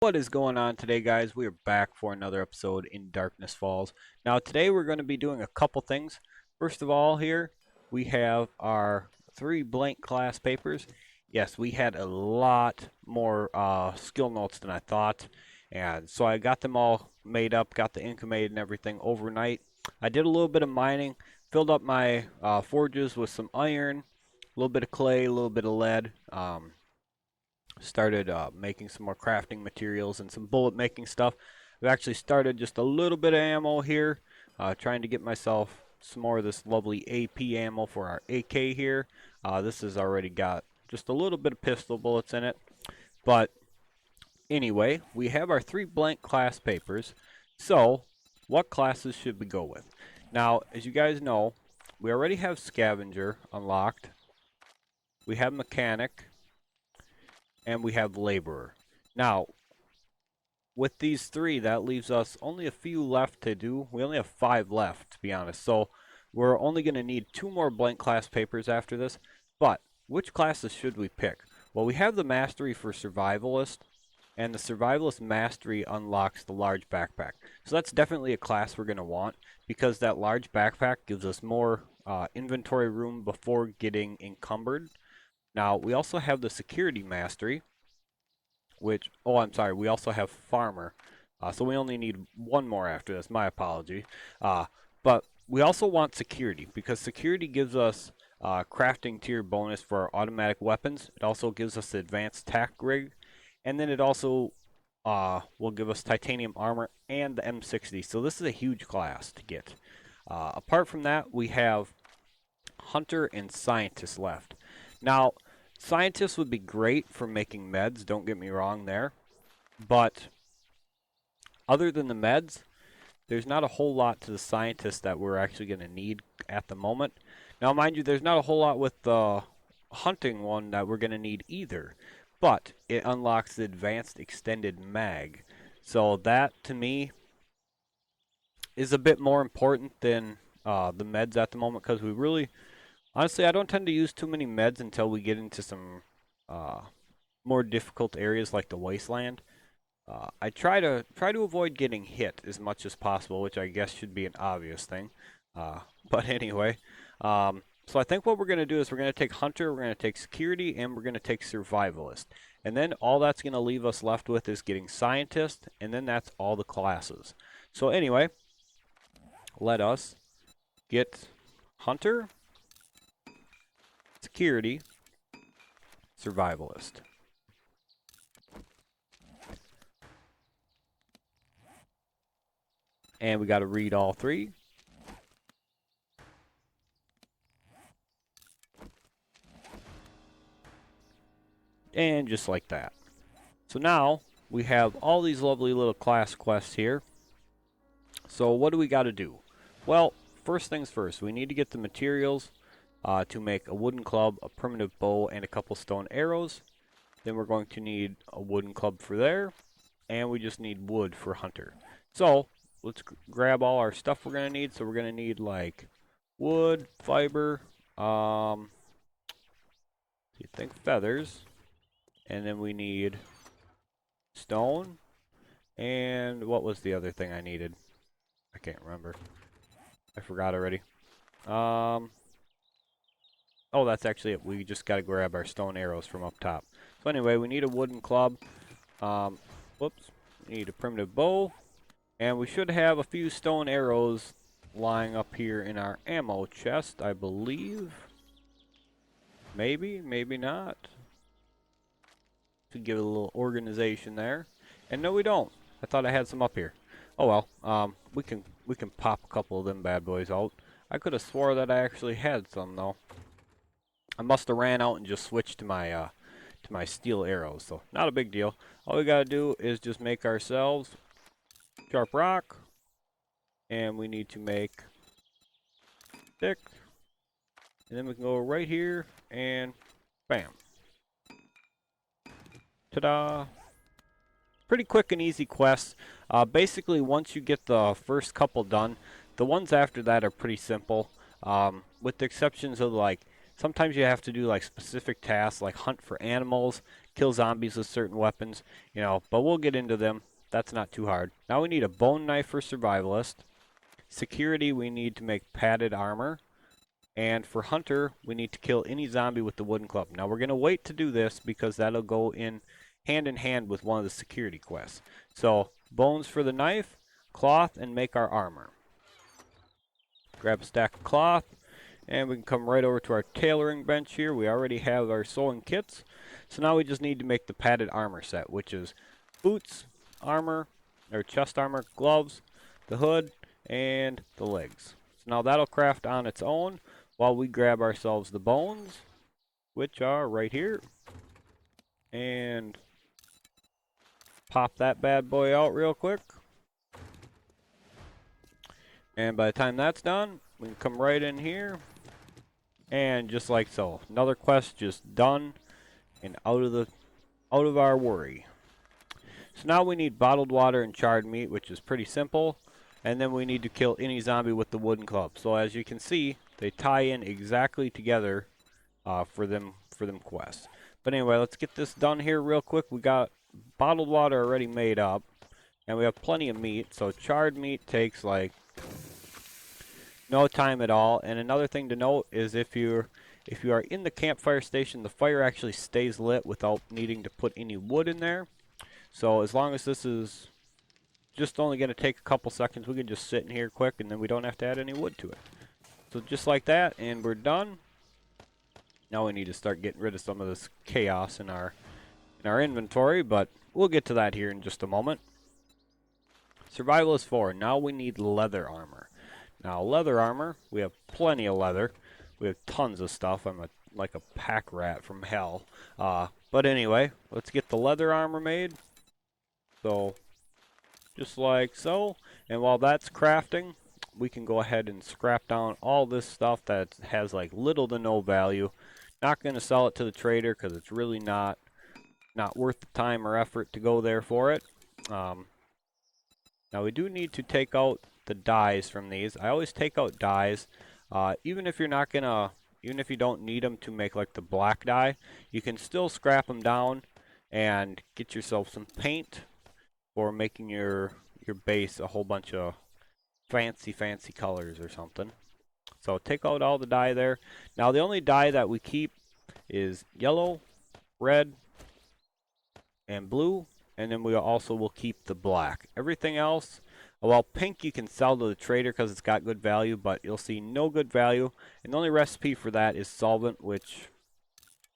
What is going on today, guys? We are back for another episode in Darkness Falls. Now, today we're going to be doing a couple things. First of all, here we have our 3 blank class papers. Yes, we had a lot more skill notes than I thought, and so I got them all made up, got the ink made and everything overnight. I did a little bit of mining, filled up my forges with some iron, a little bit of clay, a little bit of lead. Started making some more crafting materials and some bullet making stuff. I've actually started just a little bit of ammo here, trying to get myself some more of this lovely AP ammo for our AK here. This has already got just a little bit of pistol bullets in it. But anyway, we have our 3 blank class papers. So, what classes should we go with? Now, as you guys know, we already have Scavenger unlocked. We have Mechanic and we have Laborer. Now, with these 3, that leaves us only a few left to do. We only have 5 left, to be honest. So, we're only going to need 2 more blank class papers after this. But, which classes should we pick? Well, we have the Mastery for Survivalist, and the Survivalist Mastery unlocks the large backpack. So that's definitely a class we're going to want, because that large backpack gives us more inventory room before getting encumbered. Now, we also have the Security Mastery, which, oh, I'm sorry, we also have Farmer. So we only need 1 more after this, my apology. But we also want Security, because Security gives us crafting tier bonus for our automatic weapons. It also gives us the Advanced Tac Rig, and then it also will give us Titanium Armor and the M60. So this is a huge class to get. Apart from that, we have Hunter and Scientist left. Now, Scientists would be great for making meds, don't get me wrong there. But other than the meds, there's not a whole lot to the Scientist that we're actually going to need at the moment. Now, mind you, there's not a whole lot with the hunting one that we're going to need either. But it unlocks the Advanced Extended Mag. So that, to me, is a bit more important than the meds at the moment, because we really... Honestly, I don't tend to use too many meds until we get into some more difficult areas like the wasteland. I try to avoid getting hit as much as possible, which I guess should be an obvious thing. But anyway, so I think what we're going to do is we're going to take Hunter, we're going to take Security, and we're going to take Survivalist. And then all that's going to leave us left with is getting Scientist, and then that's all the classes. So anyway, let us get Hunter, Security, Survivalist. And we got to read all 3. And just like that. So now we have all these lovely little class quests here. So what do we got to do? Well, first things first, we need to get the materials to make a wooden club, a primitive bow, and a couple stone arrows. Then we're going to need a wooden club for there, and we just need wood for Hunter. So let's grab all our stuff we're going to need. So we're going to need like wood, fiber, you think feathers, and then we need stone, and what was the other thing I needed? I can't remember. I forgot already. Oh, that's actually it. We just got to grab our stone arrows from up top. So anyway, we need a wooden club. Whoops. We need a primitive bow. And we should have a few stone arrows lying up here in our ammo chest, I believe. Maybe, maybe not. To give it a little organization there. And no, we don't. I thought I had some up here. Oh well. We can pop a couple of them bad boys out. I could have swore that I actually had some though. I must have ran out and just switched to my steel arrows, so not a big deal. All we gotta do is just make ourselves sharp rock, and we need to make stick, and then we can go right here and bam, ta-da! Pretty quick and easy quests. Basically, once you get the first couple done, the ones after that are pretty simple, with the exceptions of like Sometimes you have to do like specific tasks, like hunt for animals, kill zombies with certain weapons, but we'll get into them. That's not too hard. Now we need a bone knife for survivalist. Security, we need to make padded armor. And for hunter, we need to kill any zombie with the wooden club. Now we're going to wait to do this because that'll go in hand with one of the security quests. So bones for the knife, cloth, and make our armor. Grab a stack of cloth, and we can come right over to our tailoring bench here. We already have our sewing kits. So now we just need to make the padded armor set, which is boots, armor, or chest armor, gloves, the hood, and the legs. So now that'll craft on its own while we grab ourselves the bones, which are right here. And pop that bad boy out real quick. And by the time that's done, we can come right in here. And just like so, another quest just done and out of our worry. So now we need bottled water and charred meat, which is pretty simple. And then we need to kill any zombie with the wooden club. So as you can see, they tie in exactly together for them quests. But anyway, let's get this done here real quick. We got bottled water already made up, and we have plenty of meat. So charred meat takes like no time at all. And another thing to note is if you are in the campfire station, the fire actually stays lit without needing to put any wood in there. So as long as this is just only going to take a couple seconds, we can just sit in here quick, and then we don't have to add any wood to it. So just like that, and we're done. Now we need to start getting rid of some of this chaos in our inventory, but we'll get to that here in just a moment. Survivalist 4. Now we need leather armor. Now leather armor, we have plenty of leather. We have tons of stuff. I'm like a pack rat from hell. But anyway, let's get the leather armor made. So just like so. And while that's crafting, we can go ahead and scrap down all this stuff that has like little to no value. Not going to sell it to the trader because it's really not worth the time or effort to go there for it. Now we do need to take out the dyes from these. I always take out dyes, even if you don't need them to make like the black dye, you can still scrap them down and get yourself some paint for making your base a whole bunch of fancy colors or something. So take out all the dye there. Now the only dye that we keep is yellow, red, and blue, and then we also will keep the black. Everything else, well, pink you can sell to the trader because it's got good value, but you'll see no good value. And the only recipe for that is solvent, which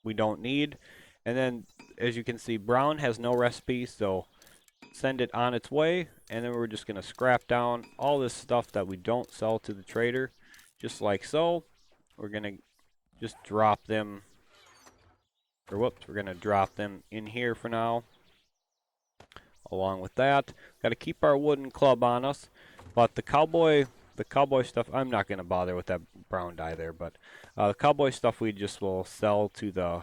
we don't need. And then, as you can see, brown has no recipe, so send it on its way. And then we're just going to scrap down all this stuff that we don't sell to the trader, just like so. We're going to just drop them, we're going to drop them in here for now. Along with that, got to keep our wooden club on us. But the cowboy stuff, I'm not going to bother with that brown dye there. But the cowboy stuff we just will sell to the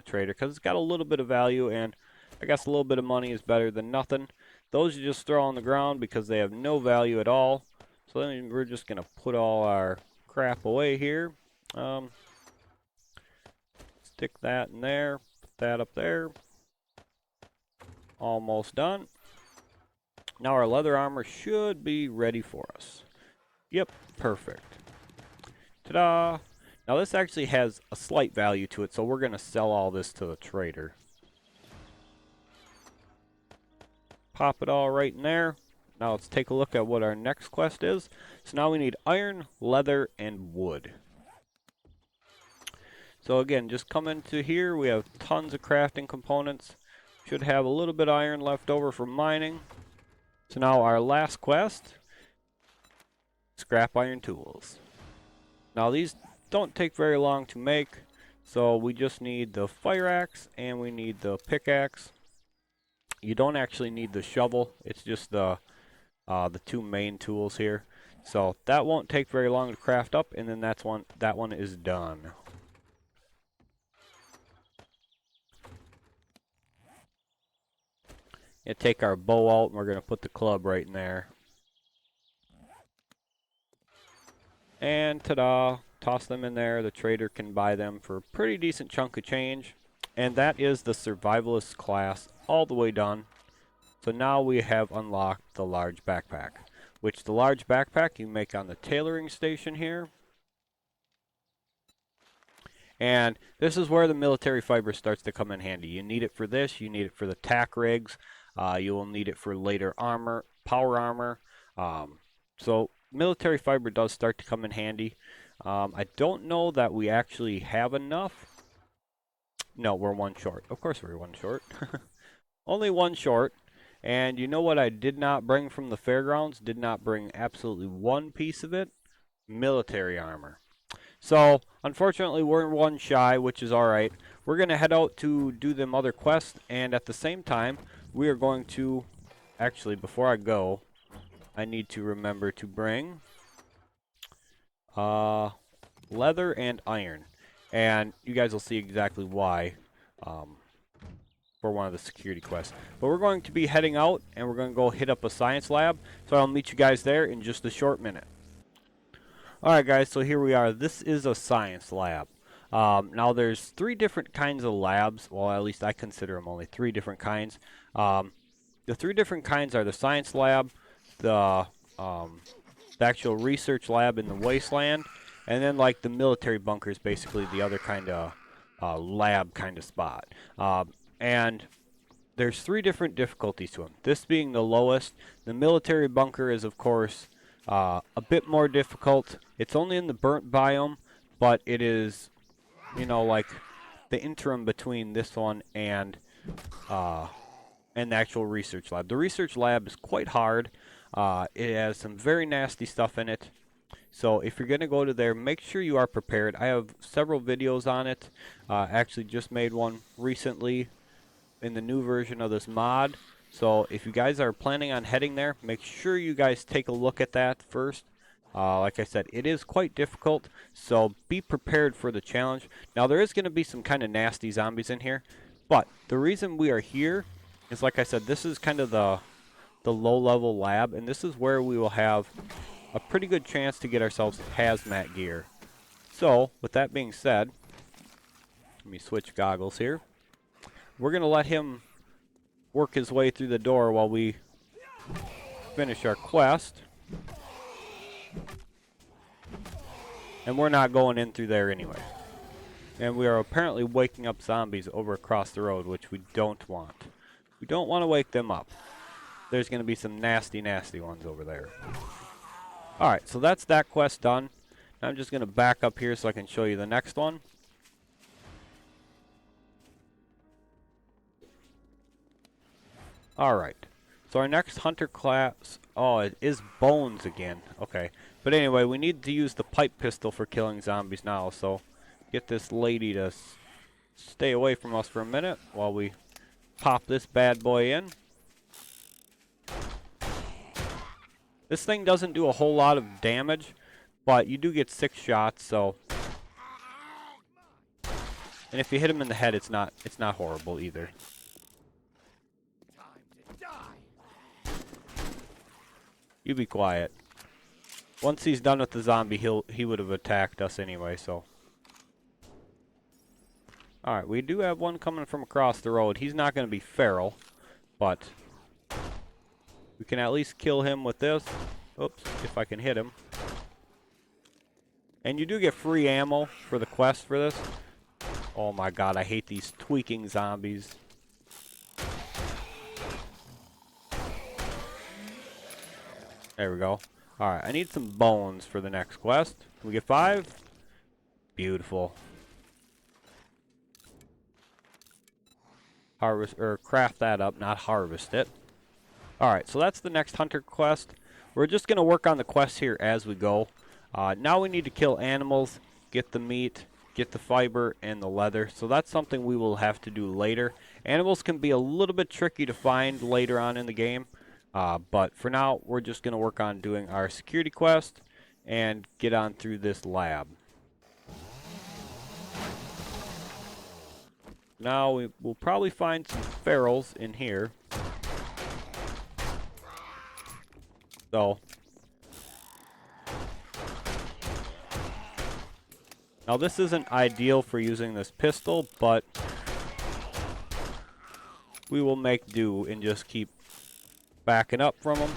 trader because it's got a little bit of value, and I guess a little bit of money is better than nothing. Those you just throw on the ground because they have no value at all. So then we're just going to put all our crap away here. Stick that in there, put that up there. Almost done. Now our leather armor should be ready for us. Yep, perfect. Ta-da! Now this actually has a slight value to it, so we're going to sell all this to the trader. Pop it all right in there. Now let's take a look at what our next quest is. So now we need iron, leather, and wood. So again, just come into here. We have tons of crafting components. Should have a little bit of iron left over for mining. So now our last quest, scrap iron tools. Now these don't take very long to make, so we just need the fire axe and we need the pickaxe. You don't actually need the shovel, it's just the two main tools here. So that won't take very long to craft up, and then that one is done. And take our bow out, and we're going to put the club right in there. And ta-da! toss them in there. The trader can buy them for a pretty decent chunk of change. And that is the survivalist class all the way done. So now we have unlocked the large backpack, which the large backpack you make on the tailoring station here. And this is where the military fiber starts to come in handy. You need it for this, you need it for the tack rigs, you will need it for later armor, power armor. So military fiber does start to come in handy. I don't know that we actually have enough. No, we're one short. Of course we're one short. Only one short. And you know what I did not bring from the fairgrounds? Did not bring absolutely one piece of it? Military armor. So, unfortunately, we're one shy, which is alright. We're going to head out to do them other quests, and at the same time, we are going to... Actually, before I go, I need to remember to bring leather and iron. And you guys will see exactly why for one of the security quests. But we're going to be heading out, and we're going to go hit up a science lab. So I'll meet you guys there in just a short minute. Alright guys, so here we are. This is a science lab. Now there's 3 different kinds of labs. Well, at least I consider them only 3 different kinds. The 3 different kinds are the science lab, the actual research lab in the wasteland, and then like the military bunker is basically the other kind of lab kind of spot. And there's 3 different difficulties to them. This being the lowest. The military bunker is of course a bit more difficult. It's only in the burnt biome, but it is, you know, like the interim between this one and the actual research lab. The research lab is quite hard. It has some very nasty stuff in it. So if you're going to go to there, make sure you are prepared. I have several videos on it. Actually just made one recently in the new version of this mod. So if you guys are planning on heading there, make sure you guys take a look at that first. Like I said, it is quite difficult, so be prepared for the challenge. Now there is going to be some kind of nasty zombies in here, but the reason we are here is, like I said, this is kind of the low-level lab, and this is where we will have a pretty good chance to get ourselves hazmat gear. So with that being said, let me switch goggles here. We're going to let him work his way through the door while we finish our quest. And we're not going in through there anyway. And we are apparently waking up zombies over across the road, which we don't want. We don't want to wake them up. There's going to be some nasty, nasty ones over there. Alright, so that's that quest done. Now I'm just going to back up here so I can show you the next one. Alright, so our next hunter class, oh, it is bones again. Okay, but anyway, we need to use the pipe pistol for killing zombies now, so get this lady to stay away from us for a minute while we pop this bad boy in. This thing doesn't do a whole lot of damage, but you do get 6 shots, so... And if you hit him in the head, it's not horrible either. You be quiet. Once he's done with the zombie, he would have attacked us anyway, so. Alright, we do have one coming from across the road. He's not going to be feral, but we can at least kill him with this. Oops, if I can hit him. And you do get free ammo for the quest for this. Oh my god, I hate these tweaking zombies. There we go. Alright, I need some bones for the next quest. Can we get 5? Beautiful. Harvest, or craft that up, not harvest it. Alright, so that's the next hunter quest. We're just going to work on the quests here as we go. Now we need to kill animals, get the meat, get the fiber, and the leather. So that's something we will have to do later. Animals can be a little bit tricky to find later on in the game. But for now, we're just going to work on doing our security quest and get on through this lab. Now, we'll probably find some ferals in here. So, Now this isn't ideal for using this pistol, but we will make do and just keep backing up from them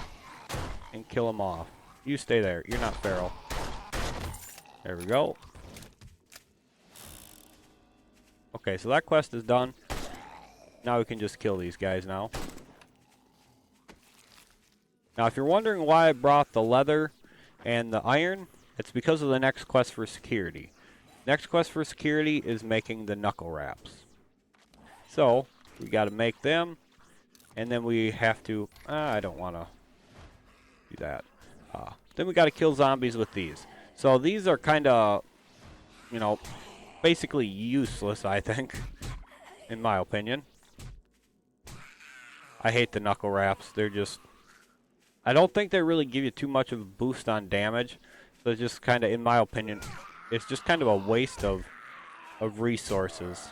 and kill them off. You stay there. You're not feral. There we go. Okay, so that quest is done. Now we can just kill these guys now. Now, if you're wondering why I brought the leather and the iron, it's because of the next quest for security. Next quest for security is making the knuckle wraps. So, we got to make them, and then we have to... I don't want to do that. Then we got to kill zombies with these. So these are kind of, you know, basically useless, I think, in my opinion. I hate the knuckle wraps. They're just... I don't think they really give you too much of a boost on damage. So it's just kind of, in my opinion, it's just kind of a waste of resources.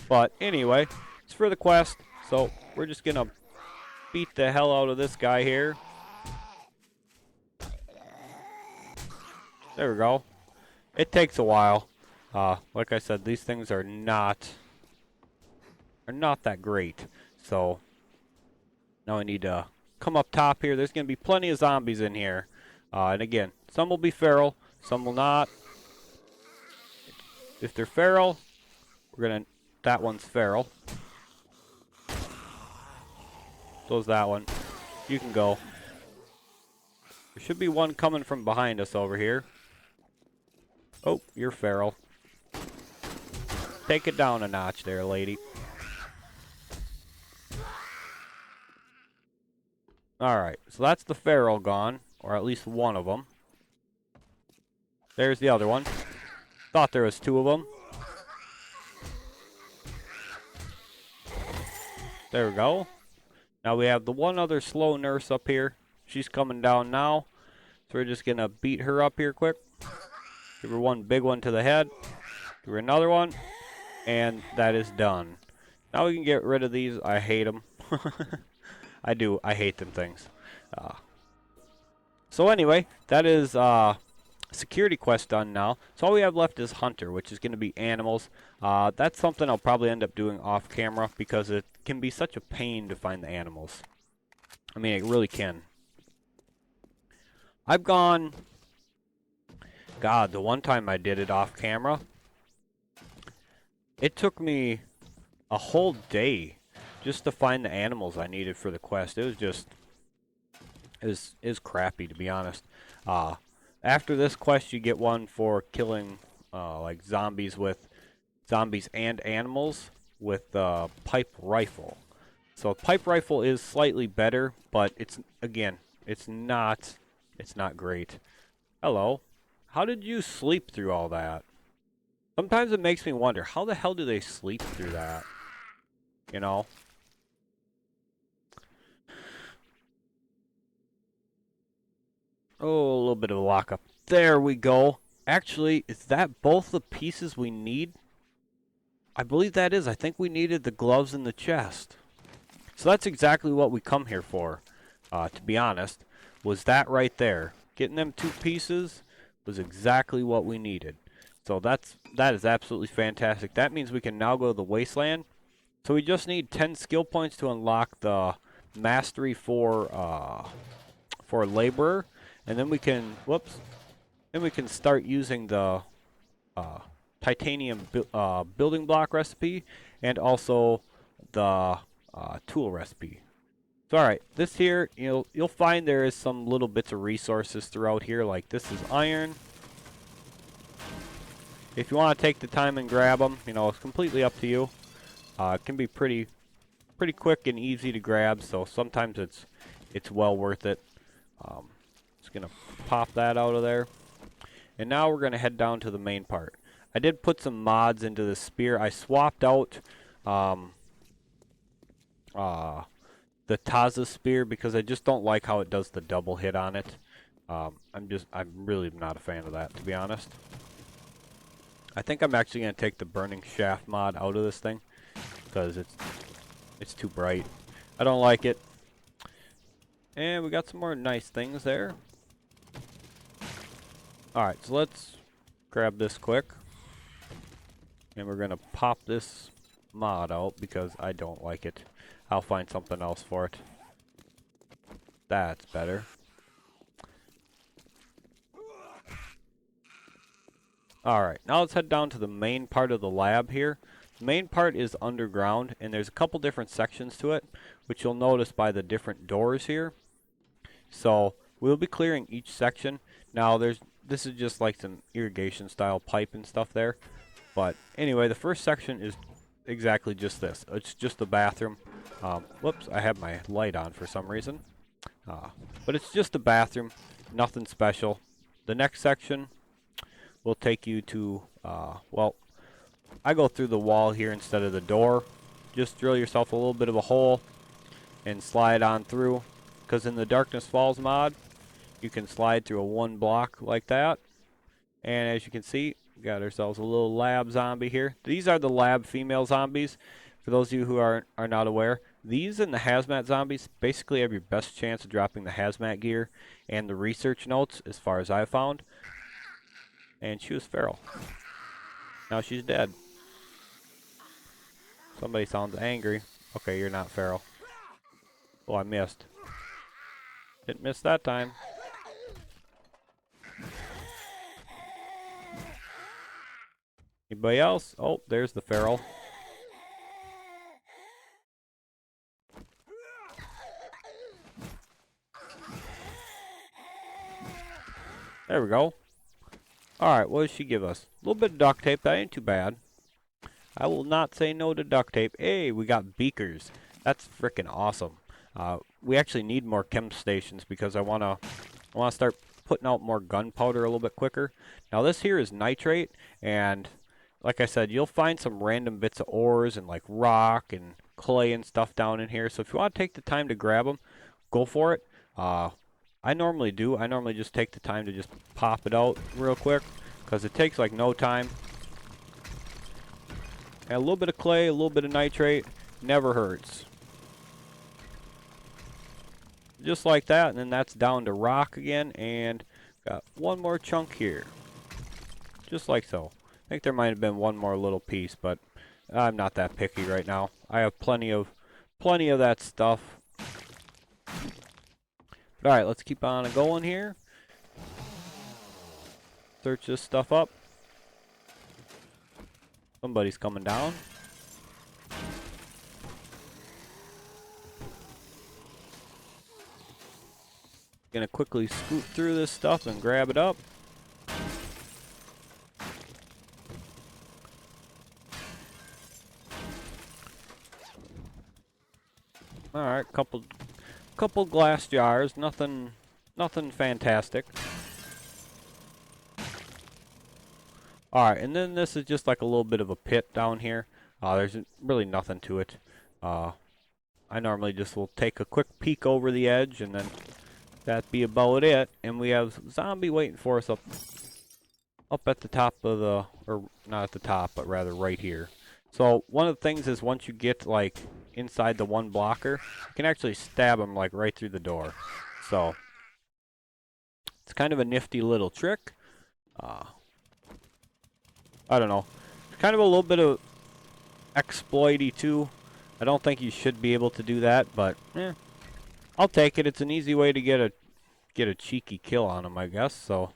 But anyway, it's for the quest. So we're just going to beat the hell out of this guy here. There we go. It takes a while. Like I said, these things are not that great. So now I need to come up top here. There's going to be plenty of zombies in here. And again, some will be feral, some will not. If they're feral, we're going to... That one's feral. So's that one. You can go. There should be one coming from behind us over here. Oh, you're feral. Take it down a notch there, lady. Alright, so that's the feral gone. Or at least one of them. There's the other one. Thought there was two of them. There we go. Now we have the one other slow nurse up here. She's coming down now. So we're just going to beat her up here quick. Give her one big one to the head. Give her another one. And that is done. Now we can get rid of these. I hate them. I do. I hate them things. So anyway, that is security quest done now. So all we have left is hunter, which is going to be animals. That's something I'll probably end up doing off camera because it can be such a pain to find the animals. I mean, it really can. I've gone... God, the one time I did it off camera, it took me a whole day just to find the animals I needed for the quest. It was just... It was crappy, to be honest. After this quest, you get one for killing like zombies and animals with pipe rifle. So pipe rifle is slightly better, but it's not great. Hello. How did you sleep through all that? Sometimes it makes me wonder, how the hell do they sleep through that? You know? Oh, a little bit of a lockup. There we go. Actually, is that both the pieces we need? I believe that is. I think we needed the gloves and the chest. So that's exactly what we come here for, to be honest. Was that right there. Getting them two pieces was exactly what we needed. So that is absolutely fantastic. That means we can now go to the wasteland. So we just need 10 skill points to unlock the mastery for laborer. And then we can, then we can start using the titanium building block recipe and also the tool recipe. So alright, this here, you'll find there is some little bits of resources throughout here, like this is iron. If you want to take the time and grab them, it's completely up to you. It can be pretty quick and easy to grab, so sometimes it's well worth it. Just gonna pop that out of there. And now we're gonna head down to the main part. I did put some mods into the spear. I swapped out the Taza spear because I just don't like how it does the double hit on it. I'm really not a fan of that, to be honest. I think I'm actually gonna take the burning shaft mod out of this thing because it's too bright. I don't like it. And we got some more nice things there. Alright, so let's grab this quick. And we're going to pop this mod out because I don't like it. I'll find something else for it. That's better. Alright, now let's head down to the main part of the lab here. The main part is underground, and there's a couple different sections to it, which you'll notice by the different doors here. So, we'll be clearing each section. Now, this is just like some irrigation style pipe and stuff there. But anyway, the first section is exactly just this. It's just the bathroom. Whoops, I have my light on for some reason. But it's just a bathroom, nothing special. The next section will take you to, well, I go through the wall here instead of the door. Just drill yourself a little bit of a hole and slide on through. Because in the Darkness Falls mod, you can slide through a one block like that. And as you can see, we got ourselves a little lab zombie here. These are the lab female zombies. For those of you who are not aware, these and the hazmat zombies basically have your best chance of dropping the hazmat gear and the research notes, as far as I've found. And she was feral. Now she's dead. Somebody sounds angry. Okay, you're not feral. Oh, I missed. Didn't miss that time. Anybody else? Oh, there's the feral. There we go. Alright, what does she give us? A little bit of duct tape. That ain't too bad. I will not say no to duct tape. Hey, we got beakers. That's freaking awesome. We actually need more chem stations because I wanna start putting out more gunpowder a little bit quicker. Now this here is nitrate, and like I said, you'll find some random bits of ores and like rock and clay and stuff down in here. So if you want to take the time to grab them, go for it. I normally do. I normally just take the time to just pop it out real quick because it takes like no time. And a little bit of clay, a little bit of nitrate, never hurts. Just like that, and then that's down to rock again, and got one more chunk here. Just like so. I think there might have been one more little piece, but I'm not that picky right now. I have plenty of that stuff. Alright, let's keep on going here. Search this stuff up. Somebody's coming down. Gonna quickly scoot through this stuff and grab it up. Alright, couple glass jars, nothing fantastic. Alright, and then this is just like a little bit of a pit down here. There's really nothing to it. I normally just will take a quick peek over the edge, and then that'd be about it. And we have zombie waiting for us up at the top of the, or not at the top, but rather right here. So one of the things is once you get like inside the one blocker, you can actually stab them like right through the door. So it's kind of a nifty little trick. I don't know. It's kind of a little bit of exploity too. I don't think you should be able to do that, but I'll take it. It's an easy way to get a cheeky kill on them, I guess. So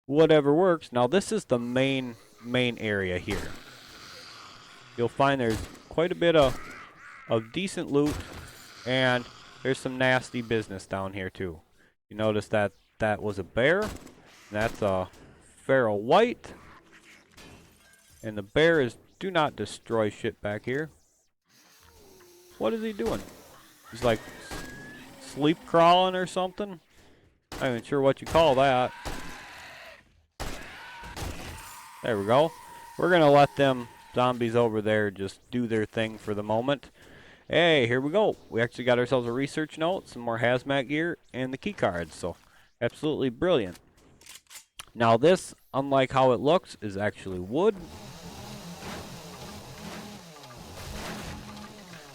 whatever works. Now this is the main area here. You'll find there's quite a bit of decent loot, and there's some nasty business down here too. You notice that was a bear. That's a feral white. And the bear is do not destroy shit back here. What is he doing? He's like sleep crawling or something? I'm not even sure what you call that. There we go. We're gonna let them zombies over there just do their thing for the moment. Hey, here we go. We actually got ourselves a research note, some more hazmat gear, and the key cards. So absolutely brilliant. Now this, unlike how it looks, is actually wood.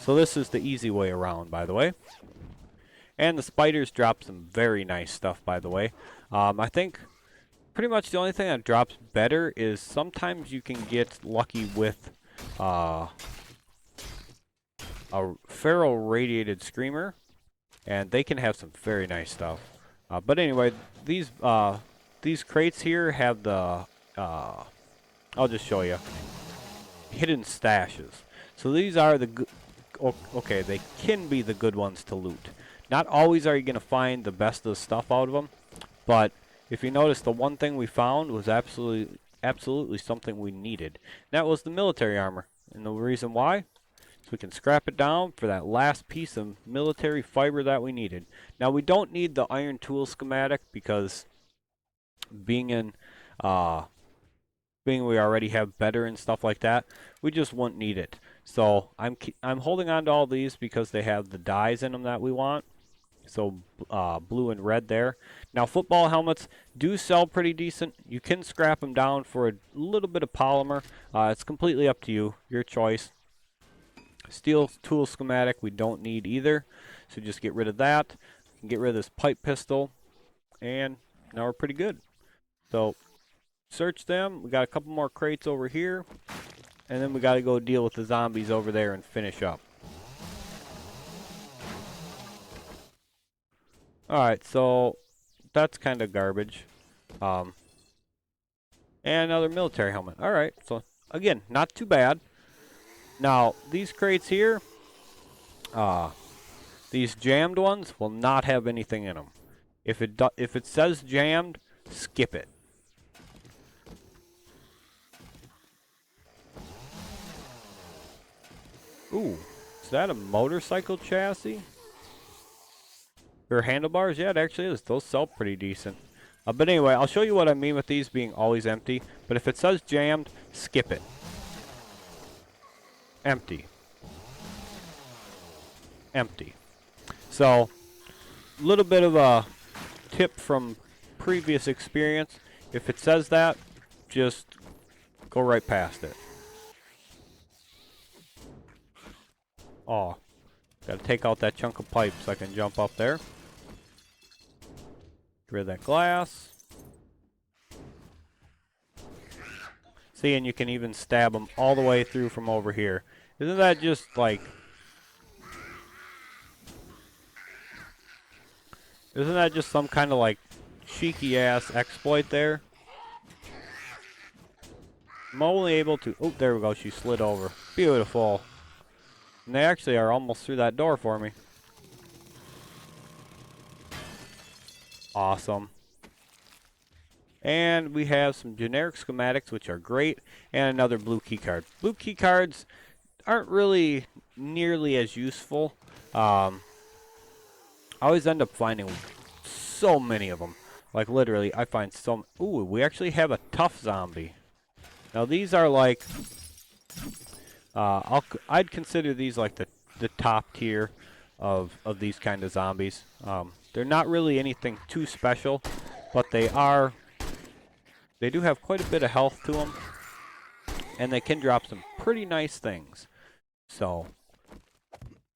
So this is the easy way around, by the way. And the spiders drop some very nice stuff, by the way. I think pretty much the only thing that drops better is sometimes you can get lucky with a ferro radiated screamer, and they can have some very nice stuff. But anyway, these crates here have the I'll just show you, hidden stashes. So these are the good. Okay, they can be the good ones to loot. Not always are you going to find the best of the stuff out of them, but if you notice, the one thing we found was absolutely something we needed. And that was the military armor. And the reason why is we can scrap it down for that last piece of military fiber that we needed. Now, we don't need the iron tool schematic because being we already have better and stuff like that, we just won't need it. So I'm holding on to all these because they have the dyes in them that we want. So blue and red there. Now football helmets do sell pretty decent. You can scrap them down for a little bit of polymer. It's completely up to you, your choice. Steel tool schematic we don't need either, so just get rid of that. Get rid of this pipe pistol, and now we're pretty good. So search them. We got a couple more crates over here, and then we got to go deal with the zombies over there and finish up. Alright, so that's kind of garbage. And another military helmet. Alright, so again, not too bad. Now, these crates here, these jammed ones will not have anything in them. If it says jammed, skip it. Ooh, is that a motorcycle chassis? Or handlebars? Yeah, it actually is. Those sell pretty decent. But anyway, I'll show you what I mean with these being always empty. But if it says jammed, skip it. Empty. Empty. So, a little bit of a tip from previous experience. If it says that, just go right past it. Oh, gotta take out that chunk of pipe so I can jump up there. Get rid of that glass. See, and you can even stab them all the way through from over here. Isn't that just like... Isn't that just some kind of like cheeky ass exploit there? I'm only able to... Oh, there we go. She slid over. Beautiful. And they actually are almost through that door for me. Awesome. And we have some generic schematics, which are great, and another blue key card. Blue key cards aren't really nearly as useful. I always end up finding so many of them. Like literally, I find so... Ooh, we actually have a tough zombie. Now these are like... I'd consider these like the top tier of these kind of zombies. They're not really anything too special, but they do have quite a bit of health to them, and they can drop some pretty nice things. So,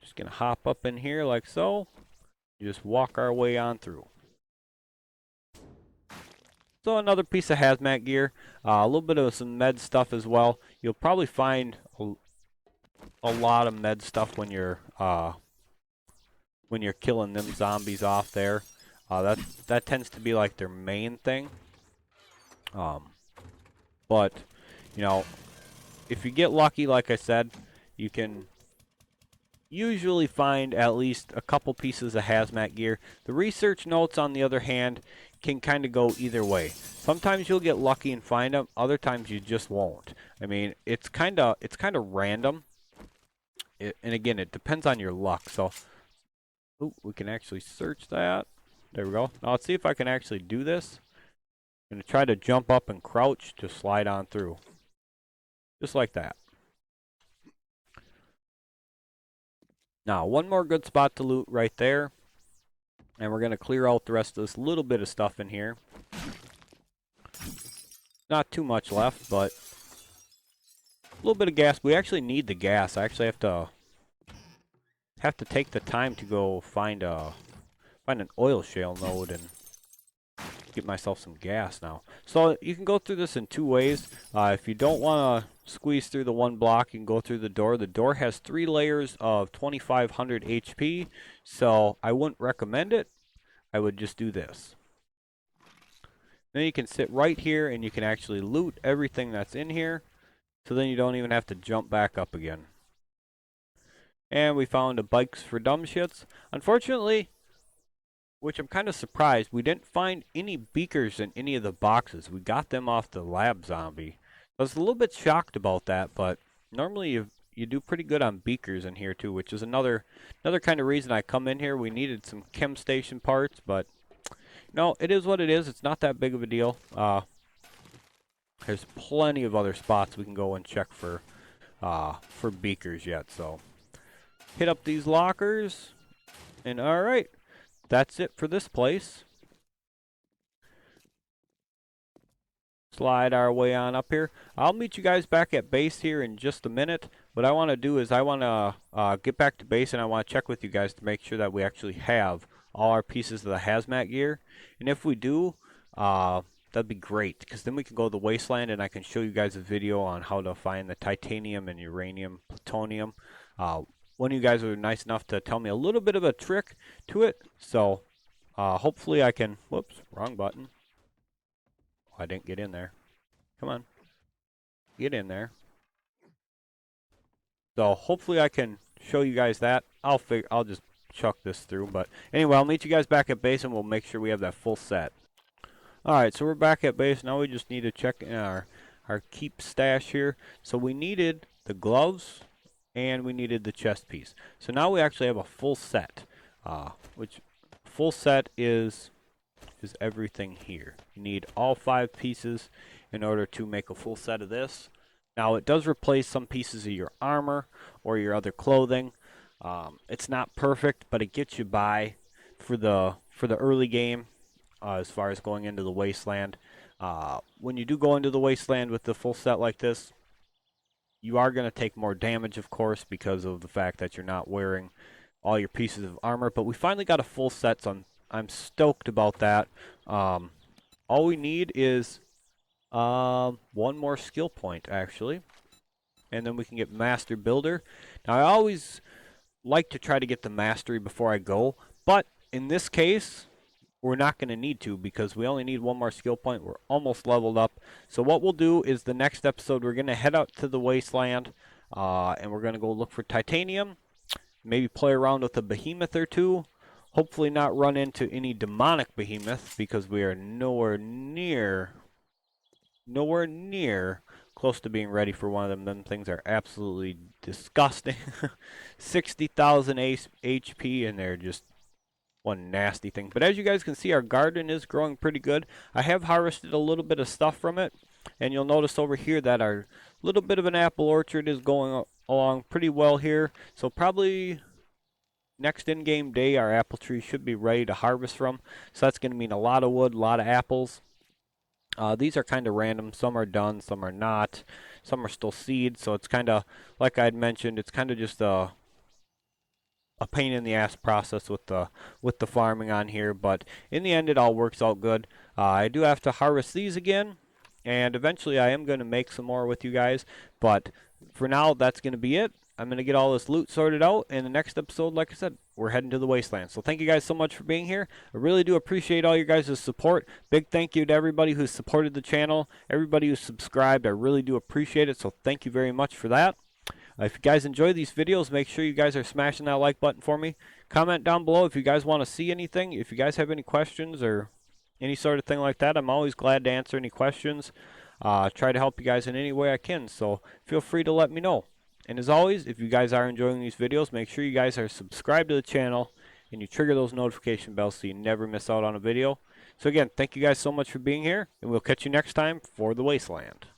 just gonna hop up in here like so. Just walk our way on through. So another piece of hazmat gear, a little bit of some med stuff as well. You'll probably find a lot of med stuff when you're killing them zombies off there. That tends to be like their main thing. But you know, if you get lucky, like I said, you can usually find at least a couple pieces of hazmat gear. The research notes, on the other hand, can kind of go either way. Sometimes you'll get lucky and find them. Other times you just won't. I mean, it's kind of random. And again, it depends on your luck. So, ooh, we can actually search that. There we go. Now let's see if I can actually do this. I'm going to try to jump up and crouch to slide on through. Just like that. Now, one more good spot to loot right there. And we're going to clear out the rest of this little bit of stuff in here. Not too much left, but a little bit of gas. We actually need the gas. I actually have to take the time to go find an oil shale node and get myself some gas now. So you can go through this in two ways. If you don't want to squeeze through the one block, you can go through the door. The door has 3 layers of 2500 HP, so I wouldn't recommend it. I would just do this. Then you can sit right here and you can actually loot everything that's in here, so then you don't even have to jump back up again. And we found a bikes for dumb shits. Unfortunately, which I'm kind of surprised, we didn't find any beakers in any of the boxes. We got them off the lab zombie. I was a little bit shocked about that, but normally you do pretty good on beakers in here too, which is another kind of reason I come in here. We needed some chem station parts, but no, it is what it is. It's not that big of a deal. There's plenty of other spots we can go and check for beakers yet. So hit up these lockers, and all right, that's it for this place. Slide our way on up here. I'll meet you guys back at base here in just a minute. What I want to do is I want to get back to base, and I want to check with you guys to make sure that we actually have all our pieces of the hazmat gear. And if we do, that'd be great, because then we can go to the wasteland and I can show you guys a video on how to find the titanium and uranium, plutonium. One of you guys were nice enough to tell me a little bit of a trick to it, so hopefully I can, whoops, wrong button. Oh, I didn't get in there. Come on. Get in there. So hopefully I can show you guys that. I'll just chuck this through, but anyway, I'll meet you guys back at base and we'll make sure we have that full set. Alright, so we're back at base. Now we just need to check in our keep stash here. So we needed the gloves and we needed the chest piece. So now we actually have a full set, which full set is everything here. You need all 5 pieces in order to make a full set of this. Now it does replace some pieces of your armor or your other clothing. It's not perfect, but it gets you by for the early game as far as going into the wasteland. When you do go into the wasteland with the full set like this, you are going to take more damage, of course, because of the fact that you're not wearing all your pieces of armor. But we finally got a full set, so I'm stoked about that. All we need is one more skill point, actually, and then we can get Master Builder. Now, I always like to try to get the Mastery before I go, but in this case, we're not going to need to, because we only need one more skill point. We're almost leveled up. So what we'll do is the next episode, we're going to head out to the wasteland, and we're going to go look for titanium, maybe play around with a behemoth or two. Hopefully not run into any demonic behemoths, because we are nowhere near close to being ready for one of them. Them things are absolutely disgusting. 60,000 HP, and they're just one nasty thing. But as you guys can see, our garden is growing pretty good. I have harvested a little bit of stuff from it, and you'll notice over here that our little bit of an apple orchard is going along pretty well here. So probably next in-game day, our apple tree should be ready to harvest from. So that's going to mean a lot of wood, a lot of apples. These are kind of random. Some are done, some are not. Some are still seeds. So it's kind of, like I had mentioned, it's kind of just a pain in the ass process with the farming on here. But in the end, it all works out good. I do have to harvest these again, and eventually I am going to make some more with you guys. But for now, that's going to be it. I'm going to get all this loot sorted out, and the next episode, like I said, we're heading to the wasteland. So thank you guys so much for being here. I really do appreciate all you guys' support. Big thank you to everybody who's supported the channel, everybody who's subscribed. I really do appreciate it, so thank you very much for that. If you guys enjoy these videos, make sure you guys are smashing that like button for me. Comment down below if you guys want to see anything. If you guys have any questions or any sort of thing like that, I'm always glad to answer any questions. Try to help you guys in any way I can, so feel free to let me know. And as always, if you guys are enjoying these videos, make sure you guys are subscribed to the channel and you trigger those notification bells so you never miss out on a video. So again, thank you guys so much for being here, and we'll catch you next time for the Wasteland.